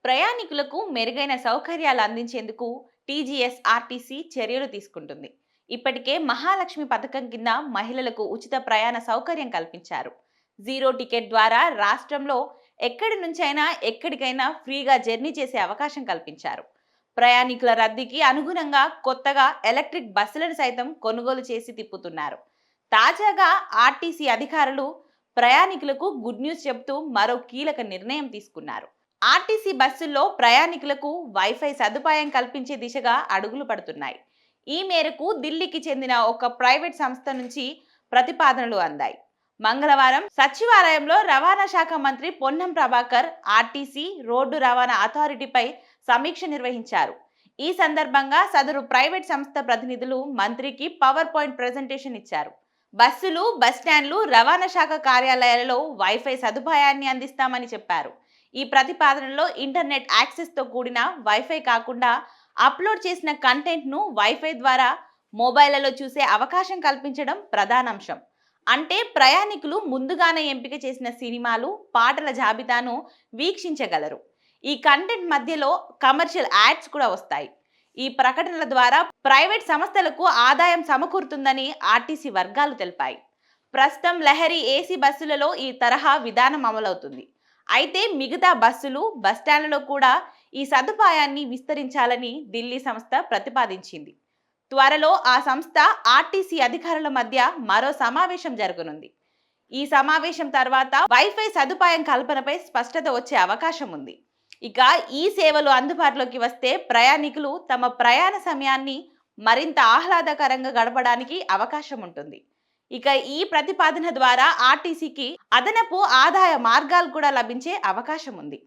ప్రయాణికులకు మెరుగైన సౌకర్యాలు అందించేందుకు టీజీఎస్ఆర్టీసీ చర్యలు తీసుకుంటుంది. ఇప్పటికే మహాలక్ష్మి పథకం కింద మహిళలకు ఉచిత ప్రయాణ సౌకర్యం కల్పించారు. జీరో టికెట్ ద్వారా రాష్ట్రంలో ఎక్కడి నుంచైనా ఎక్కడికైనా ఫ్రీగా జర్నీ చేసే అవకాశం కల్పించారు. ప్రయాణికుల రద్దీకి అనుగుణంగా కొత్తగా ఎలక్ట్రిక్ బస్సులను సైతం కొనుగోలు చేసి తిప్పుతున్నారు. తాజాగా ఆర్టీసీ అధికారులు ప్రయాణికులకు గుడ్ న్యూస్ చెబుతూ మరో కీలక నిర్ణయం తీసుకున్నారు. ఆర్టీసీ బస్సుల్లో ప్రయాణికులకు వైఫై సదుపాయం కల్పించే దిశగా అడుగులు పడుతున్నాయి. ఈ మేరకు ఢిల్లీకి చెందిన ఒక ప్రైవేట్ సంస్థ నుంచి ప్రతిపాదనలు అందాయి. మంగళవారం సచివాలయంలో రవాణా శాఖ మంత్రి పొన్నం ప్రభాకర్ ఆర్టీసీ రోడ్డు రవాణా అథారిటీపై సమీక్ష నిర్వహించారు. ఈ సందర్భంగా సదరు ప్రైవేట్ సంస్థ ప్రతినిధులు మంత్రికి పవర్ పాయింట్ ప్రెజెంటేషన్ ఇచ్చారు. బస్సులు, బస్టాండ్లు, రవాణా శాఖ కార్యాలయాలలో వైఫై సదుపాయాన్ని అందిస్తామని చెప్పారు. ఈ ప్రతిపాదనలో ఇంటర్నెట్ యాక్సెస్తో కూడిన వైఫై కాకుండా అప్లోడ్ చేసిన కంటెంట్ను వైఫై ద్వారా మొబైళ్లలో చూసే అవకాశం కల్పించడం ప్రధానాంశం. అంటే ప్రయాణికులు ముందుగానే ఎంపిక చేసిన సినిమాలు, పాటల జాబితాను వీక్షించగలరు. ఈ కంటెంట్ మధ్యలో కమర్షియల్ యాడ్స్ కూడా వస్తాయి. ఈ ప్రకటనల ద్వారా ప్రైవేట్ సంస్థలకు ఆదాయం సమకూరుతుందని ఆర్టీసీ వర్గాలు తెలిపాయి. ప్రస్తుతం లహరి ఏసీ బస్సులలో ఈ తరహా విధానం అమలవుతుంది. అయితే మిగతా బస్సులు, బస్టాండ్లలో కూడా ఈ సదుపాయాన్ని విస్తరించాలని ఢిల్లీ సంస్థ ప్రతిపాదించింది. త్వరలో ఆ సంస్థ ఆర్టీసీ అధికారుల మధ్య మరో సమావేశం జరగనుంది. ఈ సమావేశం తర్వాత వైఫై సదుపాయం కల్పనపై స్పష్టత వచ్చే అవకాశం ఉంది. ఇక ఈ సేవలు అందుబాటులోకి వస్తే ప్రయాణికులు తమ ప్రయాణ సమయాన్ని మరింత ఆహ్లాదకరంగా గడపడానికి అవకాశం ఉంటుంది. ఇక ఈ ప్రతిపాదన ద్వారా ఆర్టీసీకి అదనపు ఆదాయ మార్గాలు కూడా లభించే అవకాశం ఉంది.